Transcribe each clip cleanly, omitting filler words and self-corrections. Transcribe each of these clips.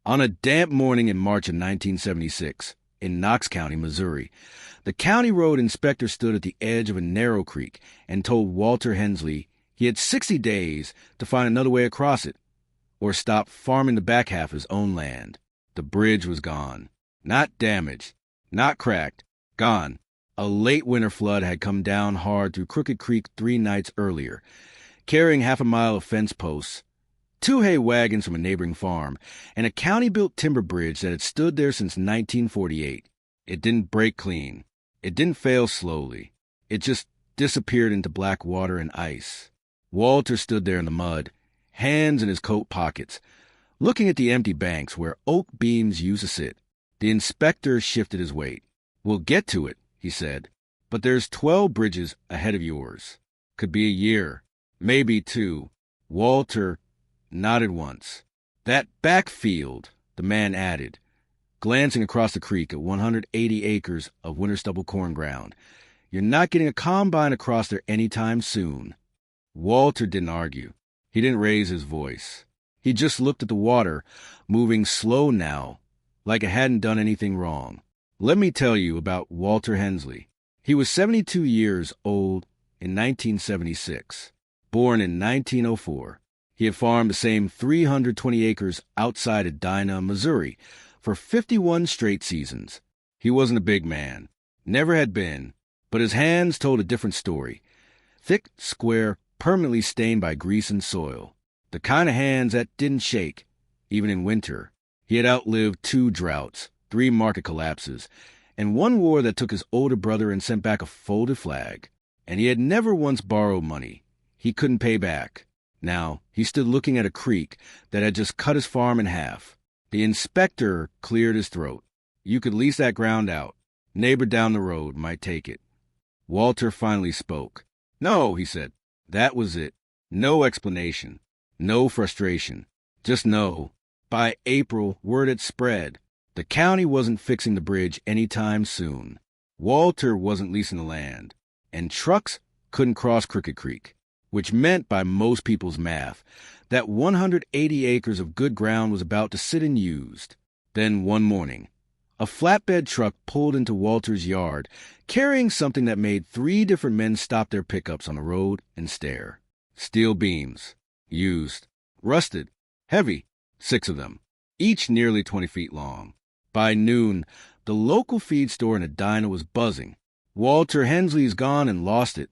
On a damp morning in March of 1976, in Knox County, Missouri, the county road inspector stood at the edge of a narrow creek and told Walter Hensley he had 60 days to find another way across it, or stop farming the back half of his own land. The bridge was gone. Not damaged, not cracked, gone. A late winter flood had come down hard through Crooked Creek 3 nights earlier, carrying half a mile of fence posts, 2 hay wagons from a neighboring farm, and a county-built timber bridge that had stood there since 1948. It didn't break clean. It didn't fail slowly. It just disappeared into black water and ice. Walter stood there in the mud, hands in his coat pockets, looking at the empty banks where oak beams used to sit. The inspector shifted his weight. "We'll get to it," he said, "but there's 12 bridges ahead of yours. Could be a year, maybe 2. Walter nodded once. "That backfield," the man added, glancing across the creek at 180 acres of winter stubble corn ground. "You're not getting a combine across there any time soon." Walter didn't argue. He didn't raise his voice. He just looked at the water, moving slow now, like it hadn't done anything wrong. Let me tell you about Walter Hensley. He was 72 years old in 1976, born in 1904. He had farmed the same 320 acres outside Edina, Missouri, for 51 straight seasons. He wasn't a big man, never had been, but his hands told a different story. Thick, square, permanently stained by grease and soil. The kind of hands that didn't shake, even in winter. He had outlived 2 droughts, 3 market collapses, and 1 war that took his older brother and sent back a folded flag. And he had never once borrowed money. He couldn't pay back. Now, he stood looking at a creek that had just cut his farm in half. The inspector cleared his throat. "You could lease that ground out. Neighbor down the road might take it." Walter finally spoke. "No," he said. That was it. No explanation. No frustration. Just no. By April, word had spread. The county wasn't fixing the bridge any time soon. Walter wasn't leasing the land. And trucks couldn't cross Crooked Creek, which meant by most people's math that 180 acres of good ground was about to sit unused. Then one morning, a flatbed truck pulled into Walter's yard, carrying something that made 3 different men stop their pickups on the road and stare. Steel beams. Used. Rusted. Heavy. 6 of them. Each nearly 20 feet long. By noon, the local feed store in Edina was buzzing. "Walter Hensley's gone and lost it,"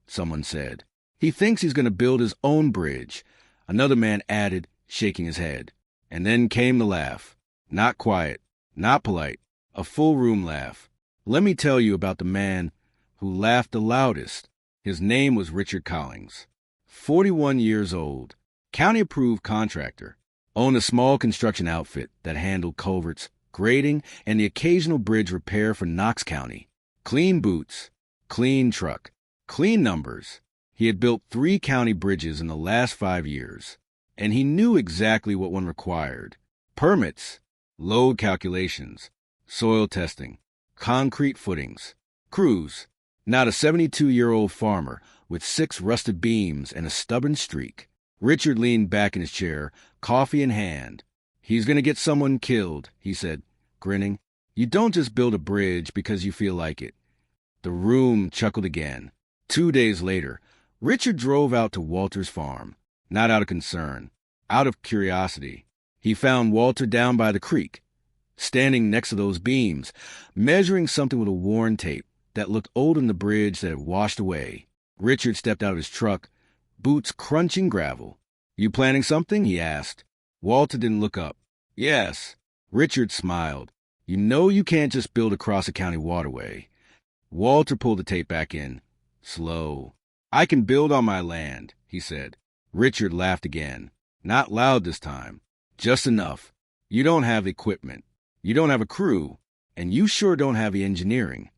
someone said. "He thinks he's going to build his own bridge," another man added, shaking his head. And then came the laugh. Not quiet. Not polite. A full-room laugh. Let me tell you about the man who laughed the loudest. His name was Richard Collins. 41 years old. County-approved contractor. Owned a small construction outfit that handled culverts, grading, and the occasional bridge repair for Knox County. Clean boots. Clean truck. Clean numbers. He had built 3 county bridges in the last 5 years, and he knew exactly what one required. Permits. Load calculations, soil testing, concrete footings, crews. Not a 72-year-old farmer with 6 rusted beams and a stubborn streak. Richard leaned back in his chair, coffee in hand. "He's going to get someone killed," he said, grinning. "You don't just build a bridge because you feel like it." The room chuckled again. 2 days later, Richard drove out to Walter's farm, not out of concern, out of curiosity. He found Walter down by the creek, standing next to those beams, measuring something with a worn tape that looked older than the bridge that had washed away. Richard stepped out of his truck, boots crunching gravel. "You planning something?" he asked. Walter didn't look up. "Yes." Richard smiled. "You know you can't just build across a county waterway." Walter pulled the tape back in. Slow. "I can build on my land," he said. Richard laughed again. Not loud this time. "Just enough. You don't have equipment. You don't have a crew. And you sure don't have the engineering."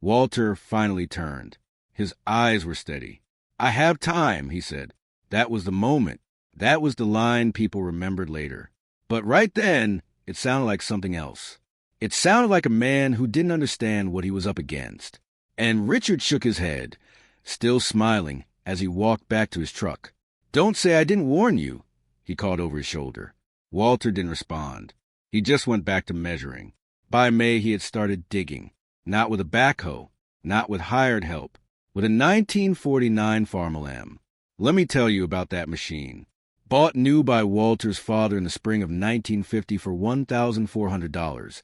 Walter finally turned. His eyes were steady. "I have time," he said. That was the moment. That was the line people remembered later. But right then, it sounded like something else. It sounded like a man who didn't understand what he was up against. And Richard shook his head, still smiling, as he walked back to his truck. "Don't say I didn't warn you," he called over his shoulder. Walter didn't respond. He just went back to measuring. By May, he had started digging. Not with a backhoe, not with hired help, with a 1949 Farm-A-Lam. Let me tell you about that machine. Bought new by Walter's father in the spring of 1950 for $1,400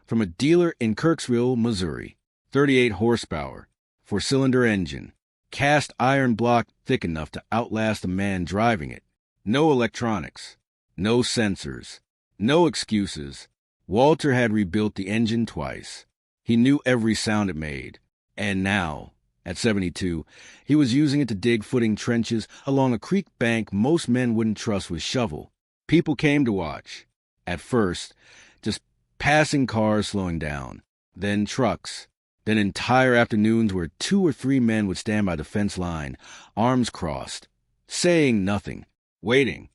from a dealer in Kirksville, Missouri. 38 horsepower, four-cylinder engine, cast iron block thick enough to outlast the man driving it. No electronics, no sensors, no excuses. Walter had rebuilt the engine twice. He knew every sound it made. And now, at 72, he was using it to dig footing trenches along a creek bank most men wouldn't trust with shovel. People came to watch. At first, just passing cars slowing down. Then trucks. Then entire afternoons where 2 or 3 men would stand by the fence line, arms crossed, saying nothing, waiting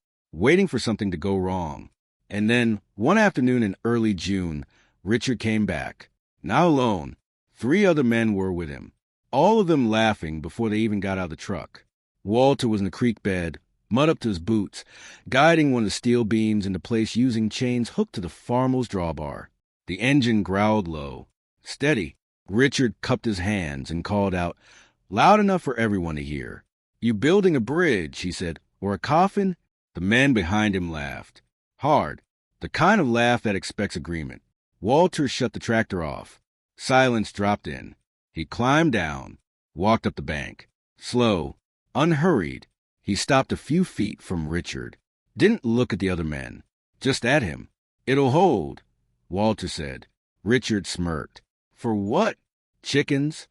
for something to go wrong. And then, one afternoon in early June, Richard came back. Not alone. 3 other men were with him, all of them laughing before they even got out of the truck. Walter was in the creek bed, mud up to his boots, guiding one of the steel beams into place using chains hooked to the farmer's drawbar. The engine growled low. Steady. Richard cupped his hands and called out, loud enough for everyone to hear. You building a bridge, he said, or a coffin? The men behind him laughed. Hard. The kind of laugh that expects agreement. Walter shut the tractor off. Silence dropped in. He climbed down, walked up the bank. Slow, unhurried. He stopped a few feet from Richard. Didn't look at the other men. Just at him. It'll hold, Walter said. Richard smirked. For what? Chickens?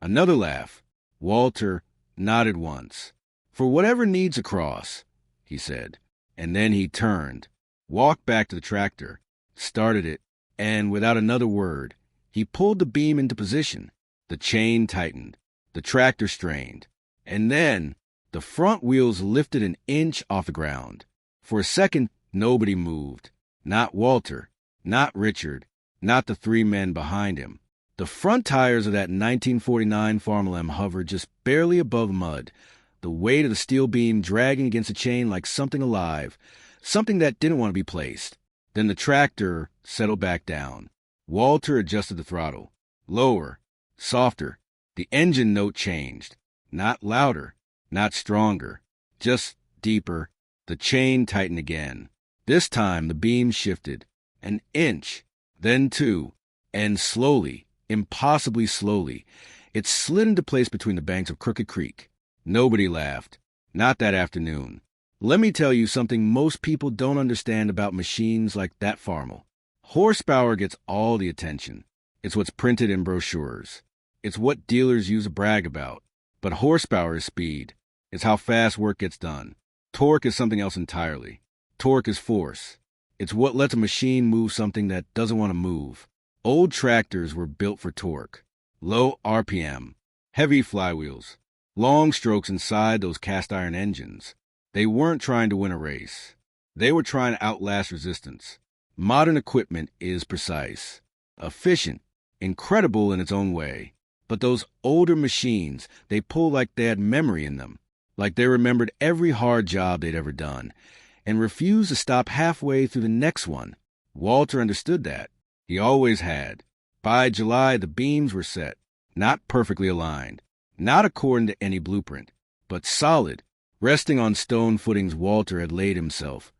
Another laugh. Walter nodded once. For whatever needs a cross, he said. And then he turned, walked back to the tractor, started it, and without another word, he pulled the beam into position. The chain tightened. The tractor strained. And then the front wheels lifted an inch off the ground. For a second, nobody moved. Not Walter, not Richard, not the 3 men behind him. The front tires of that 1949 Farm-A-Lam hovered just barely above mud, the weight of the steel beam dragging against the chain like something alive, something that didn't want to be placed. Then the tractor settled back down. Walter adjusted the throttle. Lower, softer. The engine note changed. Not louder, not stronger, just deeper. The chain tightened again. This time the beam shifted. An inch, then 2, and slowly, impossibly slowly, it slid into place between the banks of Crooked Creek. Nobody laughed. Not that afternoon. Let me tell you something most people don't understand about machines like that Farmel. Horsepower gets all the attention. It's what's printed in brochures. It's what dealers use to brag about. But horsepower is speed. It's how fast work gets done. Torque is something else entirely. Torque is force. It's what lets a machine move something that doesn't want to move. Old tractors were built for torque. Low RPM, heavy flywheels, long strokes inside those cast iron engines. They weren't trying to win a race. They were trying to outlast resistance. Modern equipment is precise, efficient, incredible in its own way. But those older machines, they pull like they had memory in them, like they remembered every hard job they'd ever done, and refused to stop halfway through the next one. Walter understood that. He always had. By July, the beams were set, not perfectly aligned, not according to any blueprint, but solid, resting on stone footings Walter had laid himself.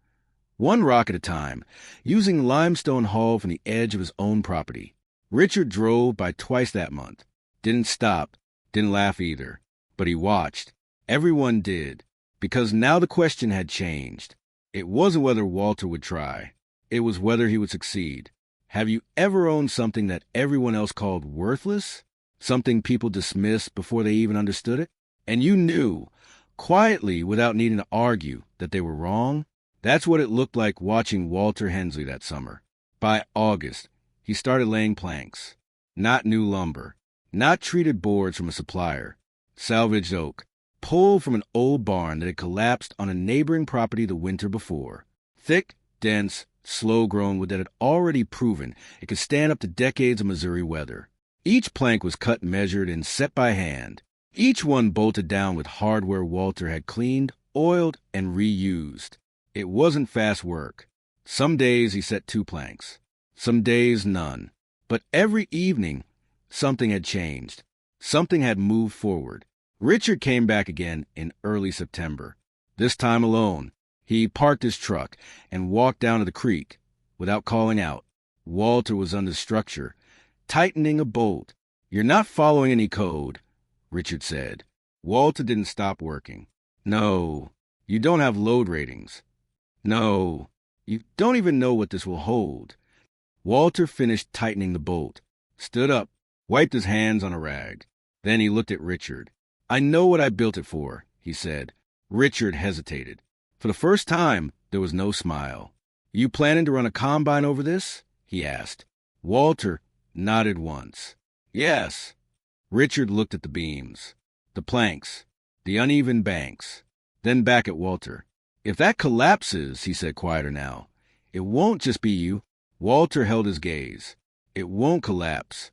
One rock at a time, using limestone haul from the edge of his own property. Richard drove by twice that month. Didn't stop, didn't laugh either. But he watched. Everyone did, because now the question had changed. It wasn't whether Walter would try. It was whether he would succeed. Have you ever owned something that everyone else called worthless? Something people dismissed before they even understood it? And you knew, quietly without needing to argue, that they were wrong? That's what it looked like watching Walter Hensley that summer. By August, he started laying planks. Not new lumber. Not treated boards from a supplier. Salvaged oak. Pulled from an old barn that had collapsed on a neighboring property the winter before. Thick, dense, slow-grown wood that had already proven it could stand up to decades of Missouri weather. Each plank was cut, measured, and set by hand. Each one bolted down with hardware Walter had cleaned, oiled, and reused. It wasn't fast work. Some days he set 2 planks, some days none. But every evening, something had changed. Something had moved forward. Richard came back again in early September. This time alone. He parked his truck and walked down to the creek without calling out. Walter was under structure, tightening a bolt. "You're not following any code," Richard said. Walter didn't stop working. "No, you don't have load ratings. No, you don't even know what this will hold." Walter finished tightening the bolt, stood up, wiped his hands on a rag. Then he looked at Richard. "I know what I built it for," he said. Richard hesitated. For the first time, there was no smile. "You planning to run a combine over this?" he asked. Walter nodded once. "Yes." Richard looked at the beams, the planks, the uneven banks, then back at Walter. "If that collapses," he said quieter now, "it won't just be you." Walter held his gaze. "It won't collapse."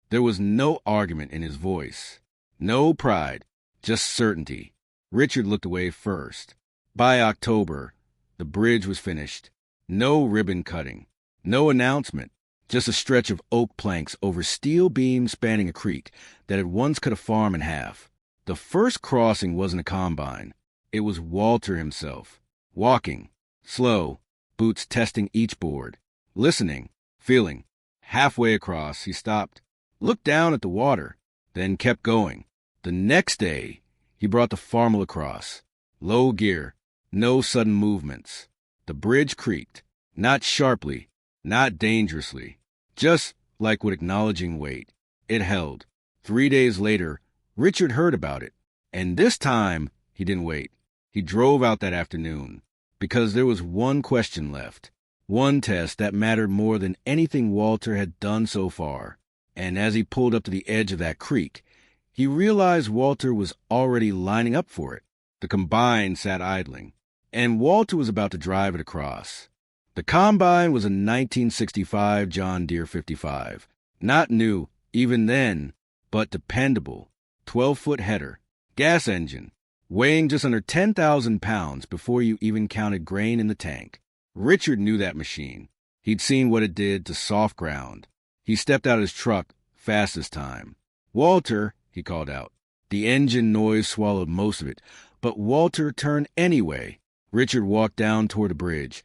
There was no argument in his voice, no pride, just certainty. Richard looked away first. By October, the bridge was finished. No ribbon cutting, no announcement, just a stretch of oak planks over steel beams spanning a creek that had once cut a farm in half. The first crossing wasn't a combine. It was Walter himself, walking, slow, boots testing each board, listening, feeling. Halfway across, he stopped, looked down at the water, then kept going. The next day, he brought the farmel across. Low gear, no sudden movements. The bridge creaked, not sharply, not dangerously, just like with acknowledging weight. It held. 3 days later, Richard heard about it, and this time he didn't wait. He drove out that afternoon, because there was one question left, one test that mattered more than anything Walter had done so far. And as he pulled up to the edge of that creek, he realized Walter was already lining up for it. The combine sat idling, and Walter was about to drive it across. The combine was a 1965 John Deere 55. Not new, even then, but dependable. 12-foot header, gas engine, weighing just under 10,000 pounds before you even counted grain in the tank. Richard knew that machine. He'd seen what it did to soft ground. He stepped out of his truck fast this time. "Walter," he called out. The engine noise swallowed most of it, but Walter turned anyway. Richard walked down toward the bridge,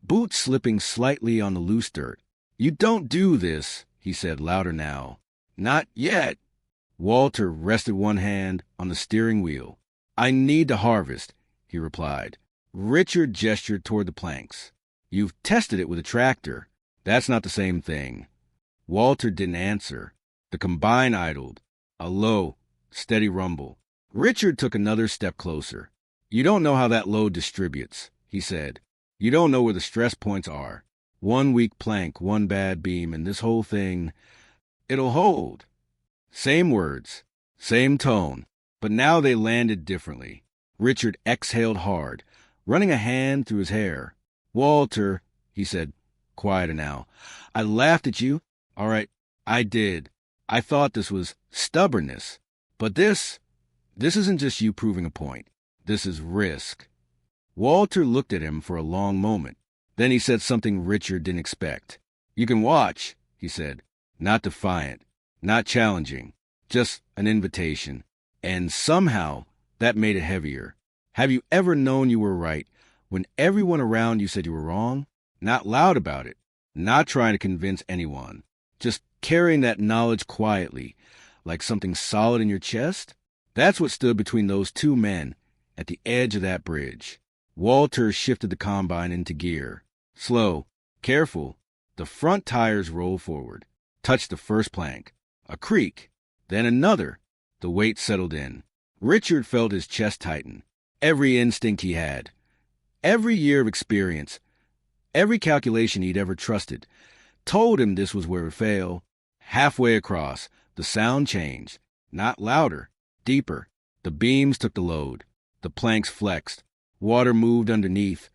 boots slipping slightly on the loose dirt. "You don't do this," he said louder now. "Not yet." Walter rested one hand on the steering wheel. "I need to harvest," he replied. Richard gestured toward the planks. "You've tested it with a tractor. That's not the same thing." Walter didn't answer. The combine idled, a low, steady rumble. Richard took another step closer. "You don't know how that load distributes," he said. "You don't know where the stress points are. One weak plank, one bad beam, and this whole thing, it'll hold." Same words, same tone, but now they landed differently. Richard exhaled hard, running a hand through his hair. "Walter," he said, quieter now, "I laughed at you. All right, I did. I thought this was stubbornness. But this isn't just you proving a point. This is risk." Walter looked at him for a long moment. Then he said something Richard didn't expect. "You can watch," he said, not defiant, not challenging, just an invitation. And somehow that made it heavier. Have you ever known you were right when everyone around you said you were wrong? Not loud about it, not trying to convince anyone, just carrying that knowledge quietly, like something solid in your chest? That's what stood between those two men at the edge of that bridge. Walter shifted the combine into gear. Slow, careful. The front tires rolled forward, touched the first plank. A creak, then another. The weight settled in. Richard felt his chest tighten. Every instinct he had, every year of experience, every calculation he'd ever trusted, told him this was where it would fail. Halfway across, the sound changed. Not louder, deeper. The beams took the load. The planks flexed. Water moved underneath,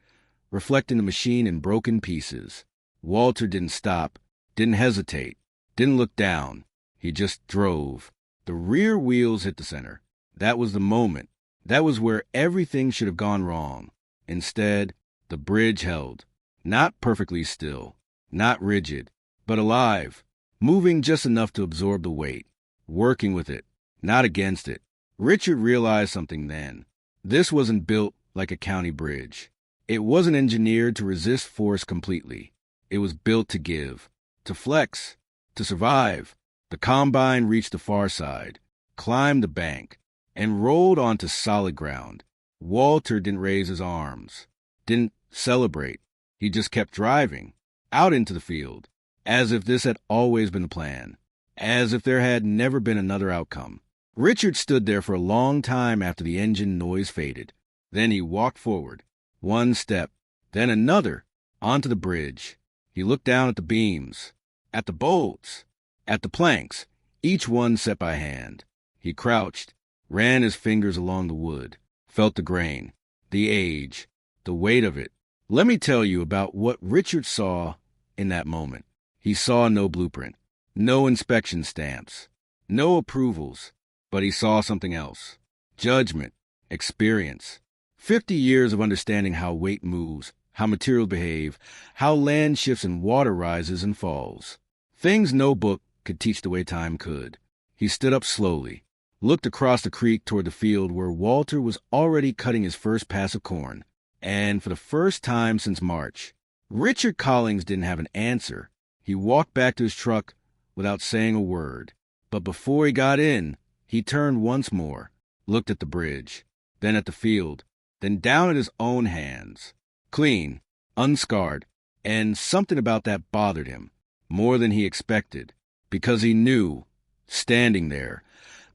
reflecting the machine in broken pieces. Walter didn't stop, didn't hesitate, didn't look down. He just drove. The rear wheels hit the center. That was the moment. That was where everything should have gone wrong. Instead, the bridge held. Not perfectly still, not rigid, but alive, moving just enough to absorb the weight, working with it, not against it. Richard realized something then. This wasn't built like a county bridge. It wasn't engineered to resist force completely. It was built to give, to flex, to survive. The combine reached the far side, climbed the bank, and rolled onto solid ground. Walter didn't raise his arms, didn't celebrate. He just kept driving, out into the field, as if this had always been the plan, as if there had never been another outcome. Richard stood there for a long time after the engine noise faded. Then he walked forward, one step, then another, onto the bridge. He looked down at the beams, at the bolts, at the planks, each one set by hand. He crouched, ran his fingers along the wood, felt the grain, the age, the weight of it. Let me tell you about what Richard saw in that moment. He saw no blueprint, no inspection stamps, no approvals, but he saw something else. Judgment, experience, 50 years of understanding how weight moves, how materials behave, how land shifts and water rises and falls. Things no book could teach the way time could. He stood up slowly, looked across the creek toward the field where Walter was already cutting his first pass of corn. And for the first time since March, Richard Collings didn't have an answer. He walked back to his truck without saying a word. But before he got in, he turned once more, looked at the bridge, then at the field, then down at his own hands. Clean, unscarred, and something about that bothered him more than he expected, because he knew, standing there,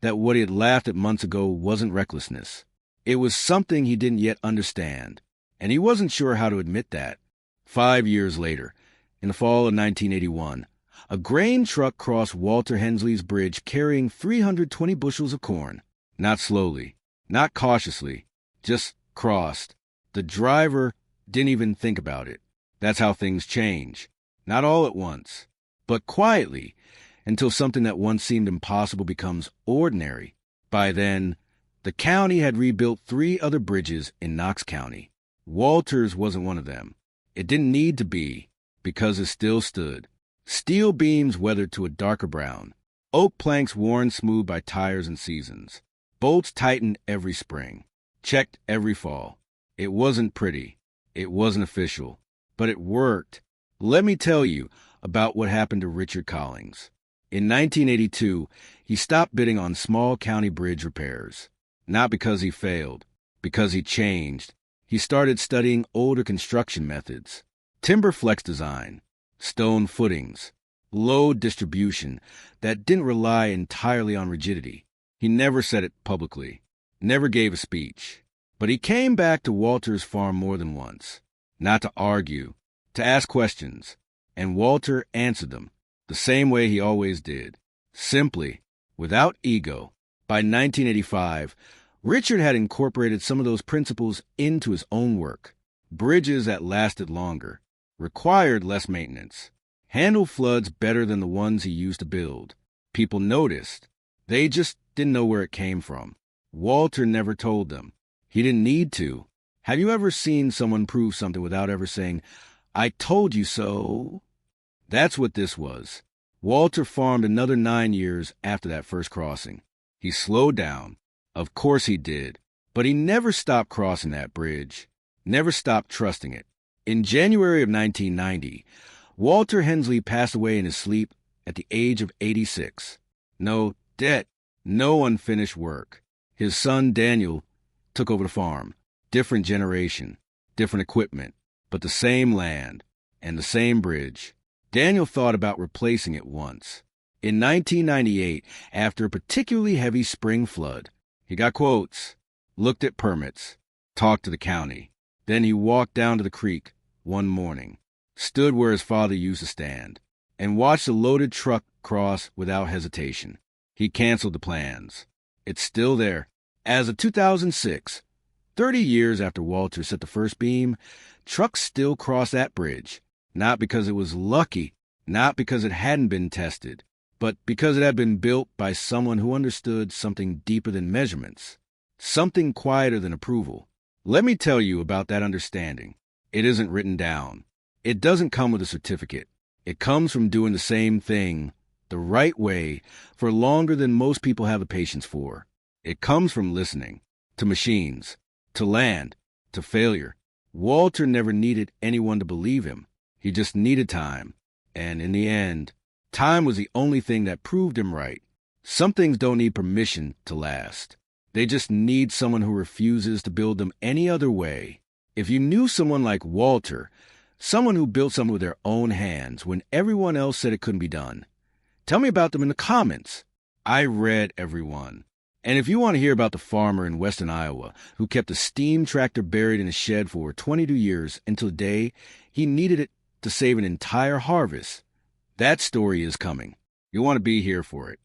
that what he had laughed at months ago wasn't recklessness. It was something he didn't yet understand, and he wasn't sure how to admit that. 5 years later, in the fall of 1981, a grain truck crossed Walter Hensley's bridge carrying 320 bushels of corn. Not slowly, not cautiously, just crossed. The driver didn't even think about it. That's how things change. Not all at once, but quietly, until something that once seemed impossible becomes ordinary. By then, the county had rebuilt 3 other bridges in Knox County. Walter's wasn't one of them. It didn't need to be, because it still stood. Steel beams weathered to a darker brown. Oak planks worn smooth by tires and seasons. Bolts tightened every spring. Checked every fall. It wasn't pretty. It wasn't official. But it worked. Let me tell you about what happened to Richard Collings. In 1982, he stopped bidding on small county bridge repairs. Not because he failed, because he changed. He started studying older construction methods. Timber flex design, stone footings, load distribution that didn't rely entirely on rigidity. He never said it publicly, never gave a speech. But he came back to Walter's farm more than once, not to argue, to ask questions, and Walter answered them the same way he always did, simply, without ego. By 1985, Richard had incorporated some of those principles into his own work. Bridges that lasted longer, required less maintenance, handled floods better than the ones he used to build. People noticed. They just didn't know where it came from. Walter never told them. He didn't need to. Have you ever seen someone prove something without ever saying, "I told you so"? That's what this was. Walter farmed another 9 years after that first crossing. He slowed down. Of course he did. But he never stopped crossing that bridge. Never stopped trusting it. In January of 1990, Walter Hensley passed away in his sleep at the age of 86. No debt, no unfinished work. His son Daniel took over the farm. Different generation, different equipment, but the same land and the same bridge. Daniel thought about replacing it once. In 1998, after a particularly heavy spring flood, he got quotes, looked at permits, talked to the county. Then he walked down to the creek one morning, stood where his father used to stand, and watched a loaded truck cross without hesitation. He canceled the plans. It's still there. As of 2006, 30 years after Walter set the first beam, trucks still cross that bridge, not because it was lucky, not because it hadn't been tested, but because it had been built by someone who understood something deeper than measurements, something quieter than approval. Let me tell you about that understanding. It isn't written down. It doesn't come with a certificate. It comes from doing the same thing the right way for longer than most people have the patience for. It comes from listening to machines, to land, to failure. Walter never needed anyone to believe him. He just needed time. And in the end, time was the only thing that proved him right. Some things don't need permission to last. They just need someone who refuses to build them any other way. If you knew someone like Walter, someone who built something with their own hands when everyone else said it couldn't be done, tell me about them in the comments. I read everyone. And if you want to hear about the farmer in western Iowa who kept a steam tractor buried in a shed for 22 years until the day he needed it to save an entire harvest, that story is coming. You'll want to be here for it.